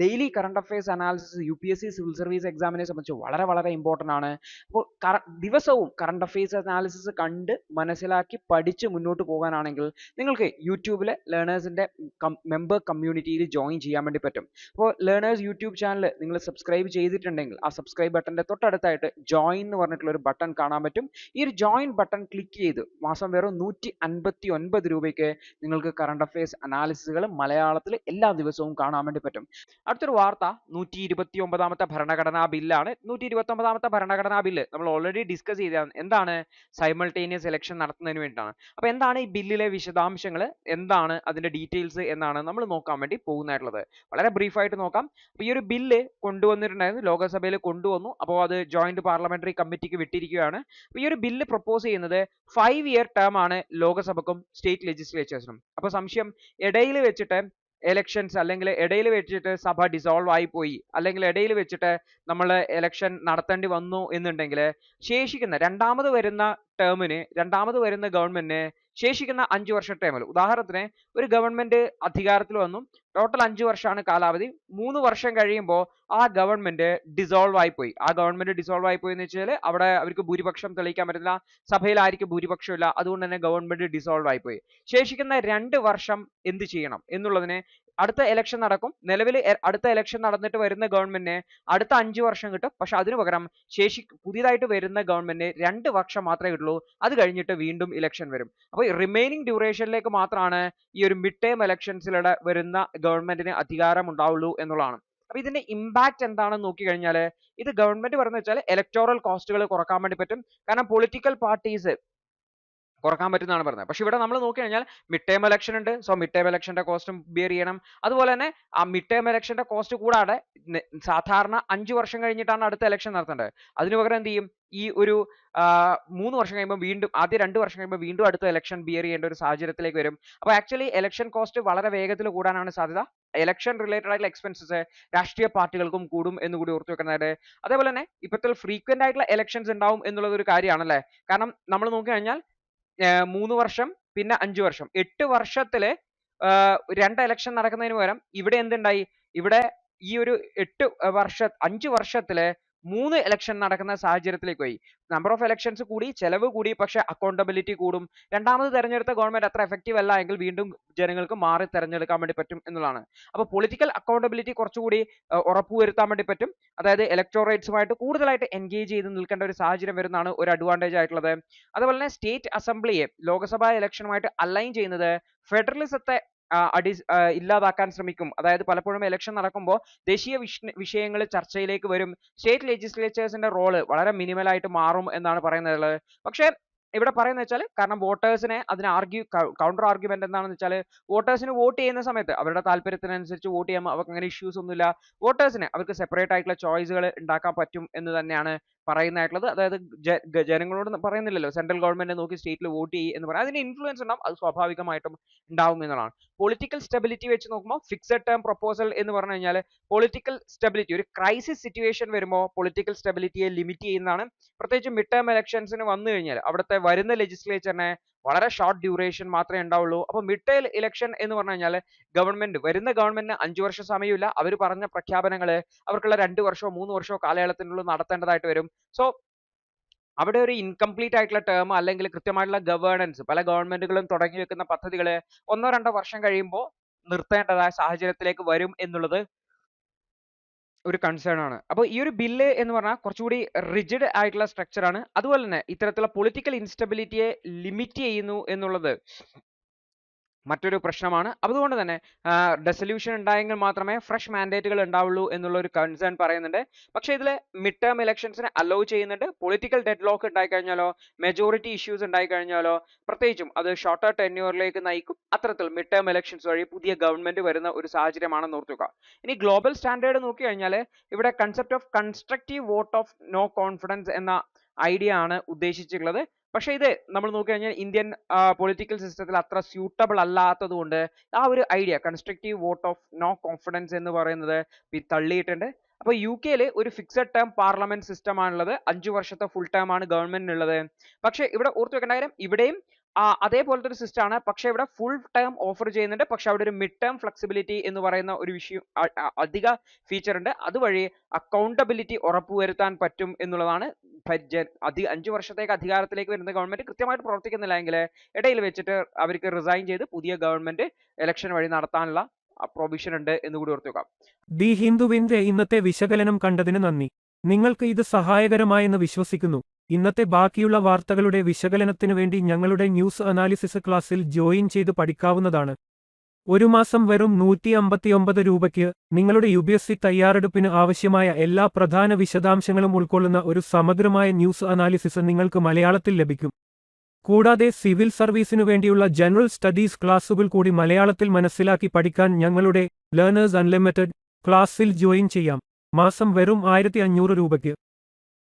Daily current affairs analysis UPSC civil service എക്സാമിനെ സംബന്ധിച്ച് വളരെ വളരെ ഇമ്പോർട്ടൻ്റ് ആണ്. അപ്പോൾ ദിവസവും കറണ്ട് അഫയേഴ്സ് അനാലിസിസ് കണ്ട് മനസ്സിലാക്കി പഠിച്ച് മുന്നോട്ട് പോകാനാണെങ്കിൽ നിങ്ങൾക്ക് യൂട്യൂബിലെ ലേണേഴ്സിൻ്റെ മെമ്പർ കമ്മ്യൂണിറ്റിയിൽ ജോയിൻ ചെയ്യാൻ വേണ്ടി പറ്റും. അപ്പോൾ ലേണേഴ്സ് യൂട്യൂബ് ചാനൽ നിങ്ങൾ സബ്സ്ക്രൈബ് ചെയ്തിട്ടുണ്ടെങ്കിൽ ആ സബ്സ്ക്രൈബ് ബട്ടൻ്റെ തൊട്ടടുത്തായിട്ട് ജോയിൻ എന്ന് പറഞ്ഞിട്ടുള്ള ഒരു ബട്ടൺ കാണാൻ പറ്റും. ഈ ഒരു ജോയിൻ ബട്ടൺ ക്ലിക്ക് ചെയ്ത് മാസം വെറും 159 രൂപയ്ക്ക് നിങ്ങൾക്ക് കറണ്ട് അഫയേഴ്സ് അനാലിസിസുകൾ മലയാളത്തിൽ എല്ലാ ദിവസവും കാണാൻ വേണ്ടി പറ്റും. അടുത്തൊരു വാർത്ത 129ാമത്തെ ഭരണഘടനാ ബില്ലാണ്. 129ാമത്തെ ഭരണഘടനാ ബില്ല് നമ്മൾ ഓൾറെഡി ഡിസ്കസ് ചെയ്തതാണ്. എന്താണ്? സൈമൾട്ടേനിയസ് ഇലക്ഷൻ നടത്തുന്നതിന് വേണ്ടിയിട്ടാണ്. അപ്പോൾ എന്താണ് ഈ ബില്ലിലെ വിശദാംശങ്ങൾ, എന്താണ് അതിന്റെ ഡീറ്റെയിൽസ് എന്നാണ് നമ്മൾ നോക്കാൻ വേണ്ടി പോകുന്നതായിട്ടുള്ളത്. വളരെ ബ്രീഫായിട്ട് നോക്കാം. അപ്പോൾ ഈ ഒരു ബില്ല് കൊണ്ടുവന്നിട്ടുണ്ടായിരുന്നു, ലോകസഭയിൽ കൊണ്ടുവന്നു. അപ്പോൾ അത് ജോയിന്റ് പാർലമെന്ററി കമ്മിറ്റിക്ക് വിട്ടിരിക്കുകയാണ്. അപ്പോൾ ഈ ഒരു ബില്ല് പ്രപ്പോസ് ചെയ്യുന്നത് 5 ഇയർ ടേം ആണ് ലോകസഭക്കും സ്റ്റേറ്റ് ലെജിസ്ലേച്ചേഴ്സിനും. അപ്പോൾ സംശയം, ഇടയിൽ വെച്ചിട്ട് എലക്ഷൻസ് അല്ലെങ്കിൽ ഇടയിൽ വെച്ചിട്ട് സഭ ഡിസോൾവ് ആയി പോയി, അല്ലെങ്കിൽ ഇടയിൽ വെച്ചിട്ട് നമ്മൾ എലക്ഷൻ നടത്തേണ്ടി വന്നു എന്നുണ്ടെങ്കിൽ ശേഷിക്കുന്ന രണ്ടാമത് വരുന്ന ഗവൺമെന്റിന് ശേഷിക്കുന്ന 5 വർഷ ടേമിൽ, ഉദാഹരണത്തിന് ഒരു ഗവൺമെന്റ് അധികാരത്തിൽ വന്നു, ടോട്ടൽ 5 വർഷമാണ് കാലാവധി. 3 വർഷം കഴിയുമ്പോൾ ആ ഗവൺമെന്റ് ഡിസോൾവ് ആയി പോയി. എന്ന് വെച്ചാൽ അവിടെ അവർക്ക് ഭൂരിപക്ഷം തെളിയിക്കാൻ പറ്റില്ല, സഭയിൽ ആയിരിക്കും ഭൂരിപക്ഷം ഇല്ല, അതുകൊണ്ട് തന്നെ ഗവൺമെന്റ് ഡിസോൾവ് ആയി പോയി. ശേഷിക്കുന്ന 2 വർഷം എന്ത് ചെയ്യണം എന്നുള്ളതിന് അടുത്ത ഇലക്ഷൻ നടക്കും. നിലവിൽ അടുത്ത ഇലക്ഷൻ നടന്നിട്ട് വരുന്ന ഗവൺമെന്റിന് അടുത്ത 5 വർഷം കിട്ടും. പക്ഷെ അതിനു പകരം പുതിയതായിട്ട് വരുന്ന ഗവൺമെന്റിന് 2 വർഷം മാത്രമേ കിട്ടുള്ളൂ. അത് കഴിഞ്ഞിട്ട് വീണ്ടും ഇലക്ഷൻ വരും. അപ്പോൾ റിമൈനിങ് ഡ്യൂറേഷനിലേക്ക് മാത്രമാണ് ഈ ഒരു മിഡ് ടേം ഇലക്ഷൻസിലൂടെ വരുന്ന ഗവൺമെന്റിന് അധികാരം ഉണ്ടാവുള്ളൂ എന്നുള്ളതാണ്. അപ്പൊ ഇതിന്റെ ഇമ്പാക്ട് എന്താണെന്ന് നോക്കി കഴിഞ്ഞാൽ, ഇത് ഗവൺമെന്റ് പറയുന്നത് വെച്ചാൽ ഇലക്ടോറൽ കോസ്റ്റുകൾ കുറക്കാൻ വേണ്ടി പറ്റും. കാരണം പൊളിറ്റിക്കൽ പാർട്ടീസ് കുറക്കാൻ പറ്റുന്നതാണ് പറഞ്ഞത്. പക്ഷെ ഇവിടെ നമ്മൾ നോക്കി കഴിഞ്ഞാൽ മിഡ് ടേം ഇലക്ഷൻ ഉണ്ട്. സോ മിഡ് ടേം ഇലക്ഷന്റെ കോസ്റ്റും ബിയർ ചെയ്യണം. അതുപോലെ തന്നെ ആ മിഡ് ടേം ഇലക്ഷന്റെ കോസ്റ്റ് കൂടാതെ സാധാരണ 5 വർഷം കഴിഞ്ഞിട്ടാണ് അടുത്ത ഇലക്ഷൻ നടത്തേണ്ടത്. അതിനു പകരം എന്ത് ചെയ്യും, ഈ ഒരു 3 വർഷം കഴിയുമ്പോൾ വീണ്ടും, ആദ്യം 2 വർഷം കഴിയുമ്പോൾ വീണ്ടും അടുത്ത ഇലക്ഷൻ ബിയർ ചെയ്യേണ്ട ഒരു സാഹചര്യത്തിലേക്ക് വരും. അപ്പോൾ ആക്ച്വലി ഇലക്ഷൻ കോസ്റ്റ് വളരെ വേഗത്തിൽ കൂടാനാണ് സാധ്യത. ഇലക്ഷൻ റിലേറ്റഡ് ആയിട്ടുള്ള എക്സ്പെൻസസ് രാഷ്ട്രീയ പാർട്ടികൾക്കും കൂടും എന്ന് കൂടി ഓർത്തു വെക്കുന്നതായിട്ട്. അതേപോലെ തന്നെ ഇപ്പോഴത്തെ ഫ്രീക്വന്റ് ആയിട്ടുള്ള ഇലക്ഷൻസ് ഉണ്ടാവും എന്നുള്ളത് ഒരു കാര്യമാണല്ലേ. കാരണം നമ്മൾ നോക്കി കഴിഞ്ഞാൽ 3 വർഷം പിന്നെ 5 വർഷം, 8 വർഷത്തില് 2 ഇലക്ഷൻ നടക്കുന്നതിന് പകരം ഇവിടെ എന്തുണ്ടായി, ഇവിടെ ഈ ഒരു 5 വർഷത്തില് 3 ഇലക്ഷൻ നടക്കുന്ന സാഹചര്യത്തിലേക്ക് പോയി. നമ്പർ ഓഫ് ഇലക്ഷൻസ് കൂടി, ചെലവ് കൂടി, പക്ഷെ അക്കൗണ്ടബിലിറ്റി കൂടും. രണ്ടാമത് തെരഞ്ഞെടുത്ത ഗവൺമെന്റ് അത്ര എഫക്റ്റീവ് അല്ല എങ്കിൽ വീണ്ടും ജനങ്ങൾക്ക് മാറി തെരഞ്ഞെടുക്കാൻ വേണ്ടി പറ്റും എന്നുള്ളതാണ്. അപ്പോൾ പൊളിറ്റിക്കൽ അക്കൗണ്ടബിലിറ്റി കുറച്ചുകൂടി ഉറപ്പുവരുത്താൻ വേണ്ടി പറ്റും. അതായത് ഇലക്ടോറേറ്റ്സുമായിട്ട് കൂടുതലായിട്ട് എൻഗേജ് ചെയ്ത് നിൽക്കേണ്ട ഒരു സാഹചര്യം വരുന്നതാണ് ഒരു അഡ്വാൻറ്റേജ് ആയിട്ടുള്ളത്. അതുപോലെ തന്നെ സ്റ്റേറ്റ് അസംബ്ലിയെ ലോകസഭാ ഇലക്ഷനുമായിട്ട് അലൈൻ ചെയ്യുന്നത് ഫെഡറലിസത്തെ ഇല്ലാതാക്കാൻ ശ്രമിക്കും. അതായത് പലപ്പോഴും ഇലക്ഷൻ നടക്കുമ്പോൾ ദേശീയ വിഷയങ്ങൾ ചർച്ചയിലേക്ക് വരും. സ്റ്റേറ്റ് ലെജിസ്ലേച്ചേഴ്സിന്റെ റോള് വളരെ മിനിമൽ ആയിട്ട് മാറും എന്നാണ് പറയുന്നത്. പക്ഷേ ഇവിടെ പറയുന്നത് വെച്ചാൽ, കാരണം വോട്ടേഴ്സിനെ അതിന് കൗണ്ടർ ആർഗ്യുമെന്റ് എന്താണെന്ന് വെച്ചാൽ, വോട്ടേഴ്സിന് വോട്ട് ചെയ്യുന്ന സമയത്ത് അവരുടെ താല്പര്യത്തിനനുസരിച്ച് വോട്ട് ചെയ്യാൻ അവർക്ക് അങ്ങനെ ഇഷ്യൂസ് ഒന്നുമില്ല. വോട്ടേഴ്സിന് അവർക്ക് സെപ്പറേറ്റ് ആയിട്ടുള്ള ചോയ്സുകൾ ഉണ്ടാക്കാൻ പറ്റും എന്ന് തന്നെയാണ് പറയുന്നതായിട്ടുള്ളത്. അതായത് ജനങ്ങളോട് പറയുന്നില്ലല്ലോ സെൻട്രൽ ഗവൺമെന്റ് നോക്കി സ്റ്റേറ്റിൽ വോട്ട് ചെയ്യും എന്ന് പറയാം. അതിന് ഇൻഫ്ലുവൻസ് ഉണ്ടാവും, അത് സ്വാഭാവികമായിട്ടും ഉണ്ടാവും എന്നുള്ളതാണ്. പൊളിറ്റിക്കൽ സ്റ്റെബിലിറ്റി വെച്ച് നോക്കുമ്പോൾ ഫിക്സഡ് ടേം പ്രൊപ്പോസൽ എന്ന് പറഞ്ഞു കഴിഞ്ഞാൽ പൊളിറ്റിക്കൽ സ്റ്റെബിലിറ്റി, ഒരു ക്രൈസിസ് സിറ്റുവേഷൻ വരുമ്പോൾ പൊളിറ്റിക്കൽ സ്റ്റെബിലിറ്റിയെ ലിമിറ്റ് ചെയ്യുന്നതാണ്. പ്രത്യേകിച്ച് മിഡ് ടേം ഇലക്ഷൻസിന് വന്നു കഴിഞ്ഞാൽ അവിടുത്തെ വരുന്ന ലെജിസ്ലേച്ചറിനെ വളരെ ഷോർട്ട് ഡ്യൂറേഷൻ മാത്രമേ ഉണ്ടാവുള്ളൂ. അപ്പോൾ മിഡ് ടേം ഇലക്ഷൻ എന്ന് പറഞ്ഞു കഴിഞ്ഞാൽ വരുന്ന ഗവൺമെന്റിന് 5 വർഷം സമയമില്ല. അവർ പറഞ്ഞ പ്രഖ്യാപനങ്ങൾ അവർക്കുള്ള 2 വർഷമോ 3 വർഷമോ കാലയളത്തിനുള്ളിൽ നടത്തേണ്ടതായിട്ട് വരും. സോ അവിടെ ഒരു ഇൻകംപ്ലീറ്റ് ആയിട്ടുള്ള ടേം അല്ലെങ്കിൽ കൃത്യമായിട്ടുള്ള ഗവേണൻസ്, പല ഗവൺമെന്റുകളും തുടങ്ങി വെക്കുന്ന പദ്ധതികൾ 1-2 വർഷം കഴിയുമ്പോൾ നിർത്തേണ്ടതായ സാഹചര്യത്തിലേക്ക് വരും എന്നുള്ളത് ഒരു കൺസേൺ ആണ്. അപ്പോൾ ഈ ഒരു ബില്ല് എന്ന് പറഞ്ഞാൽ കുറച്ചുകൂടി റിജിഡ് ആയിട്ടുള്ള സ്ട്രക്ചർ ആണ്. അതുപോലെ തന്നെ ഇത്തരത്തിലുള്ള പൊളിറ്റിക്കൽ ഇൻസ്റ്റബിലിറ്റിയെ ലിമിറ്റ് ചെയ്യുന്നു എന്നുള്ളത് മറ്റൊരു പ്രശ്നമാണ്. അതുകൊണ്ട് തന്നെ ഡെസൊല്യൂഷൻ ഉണ്ടായെങ്കിൽ മാത്രമേ ഫ്രഷ് മാൻഡേറ്റുകൾ ഉണ്ടാവുള്ളൂ എന്നുള്ള ഒരു കൺസേൺ പറയുന്നുണ്ട്. പക്ഷേ ഇതിൽ മിഡ് ടേം ഇലക്ഷൻസിനെ അലോ ചെയ്യുന്നുണ്ട്. പൊളിറ്റിക്കൽ ഡെഡ് ലോക്ക് ഉണ്ടായിക്കഴിഞ്ഞാലോ, മെജോറിറ്റി ഇഷ്യൂസ് ഉണ്ടായിക്കഴിഞ്ഞാലോ, പ്രത്യേകിച്ചും അത് ഷോർട്ടർ ടെന്യൂറിലേക്ക് നയിക്കും. അത്തരത്തിൽ മിഡ് ടേം ഇലക്ഷൻസ് വഴി പുതിയ ഗവൺമെന്റ് വരുന്ന ഒരു സാഹചര്യമാണെന്ന് ഓർത്തുക. ഇനി ഗ്ലോബൽ സ്റ്റാൻഡേർഡ് നോക്കി കഴിഞ്ഞാൽ ഇവിടെ concept of constructive vote of no confidence എന്ന ഐഡിയ ആണ് ഉദ്ദേശിച്ചിട്ടുള്ളത്. പക്ഷേ ഇത് നമ്മൾ നോക്കി കഴിഞ്ഞാൽ ഇന്ത്യൻ പൊളിറ്റിക്കൽ സിസ്റ്റത്തിൽ അത്ര സ്യൂട്ടബിൾ അല്ലാത്തത് കൊണ്ട് ആ ഒരു idea constructive vote of no confidence എന്ന് പറയുന്നത് തള്ളിയിട്ടുണ്ട്. അപ്പോൾ UK ഒരു ഫിക്സഡ് ടേം പാർലമെന്റ് സിസ്റ്റം ആണുള്ളത്. 5 വർഷത്തെ ഫുൾ ടേം ആണ് ഗവൺമെന്റിനുള്ളത്. പക്ഷേ ഇവിടെ ഓർത്തു വെക്കേണ്ട കാര്യം, ഇവിടെയും അതേപോലത്തെ ഒരു സിസ്റ്റം ആണ്. പക്ഷെ ഇവിടെ ഫുൾ ടേം ഓഫർ ചെയ്യുന്നുണ്ട്. പക്ഷെ അവിടെ ഒരു മിഡ് ടേം ഫ്ലെക്സിബിലിറ്റി എന്ന് പറയുന്ന ഒരു വിഷയം അധിക ഫീച്ചർ ഉണ്ട്. അതുവഴി അക്കൗണ്ടബിലിറ്റി ഉറപ്പുവരുത്താൻ പറ്റും എന്നുള്ളതാണ്. 5 വർഷത്തേക്ക് അധികാരത്തിലേക്ക് വരുന്ന ഗവൺമെന്റ് കൃത്യമായിട്ട് പ്രവർത്തിക്കുന്നില്ല എങ്കിൽ ഇടയിൽ വെച്ചിട്ട് അവർക്ക് റിസൈൻ ചെയ്ത് പുതിയ ഗവൺമെന്റ് ഇലക്ഷൻ വഴി നടത്താനുള്ള പ്രൊവിഷൻ ഉണ്ട് എന്ന് കൂടി ഓർത്തു വെക്കാം. ദി ഹിന്ദുവിന്റെ ഇന്നത്തെ വിശകലനം കണ്ടതിന് നന്ദി. നിങ്ങൾക്ക് ഇത് സഹായകരമായെന്ന് വിശ്വസിക്കുന്നു. ഇന്നത്തെ ബാക്കിയുള്ള വാർത്തകളുടെ വിശകലനത്തിനു വേണ്ടി ഞങ്ങളുടെ ന്യൂസ് അനാലിസിസ് ക്ലാസ്സിൽ ജോയിൻ ചെയ്ത് പഠിക്കാവുന്നതാണ്. ഒരു മാസം വെറും 159 രൂപയ്ക്ക് നിങ്ങളുടെ UPSC തയ്യാറെടുപ്പിന് ആവശ്യമായ എല്ലാ പ്രധാന വിശദാംശങ്ങളും ഉൾക്കൊള്ളുന്ന ഒരു സമഗ്രമായ ന്യൂസ് അനാലിസിസ് നിങ്ങൾക്ക് മലയാളത്തിൽ ലഭിക്കും. കൂടാതെ സിവിൽ സർവീസിനു വേണ്ടിയുള്ള ജനറൽ സ്റ്റഡീസ് ക്ലാസുകൾ കൂടി മലയാളത്തിൽ മനസ്സിലാക്കി പഠിക്കാൻ ഞങ്ങളുടെ ലേണേഴ്സ് അൺലിമിറ്റഡ് ക്ലാസ്സിൽ ജോയിൻ ചെയ്യാം. മാസം വെറും 1500 രൂപയ്ക്ക്.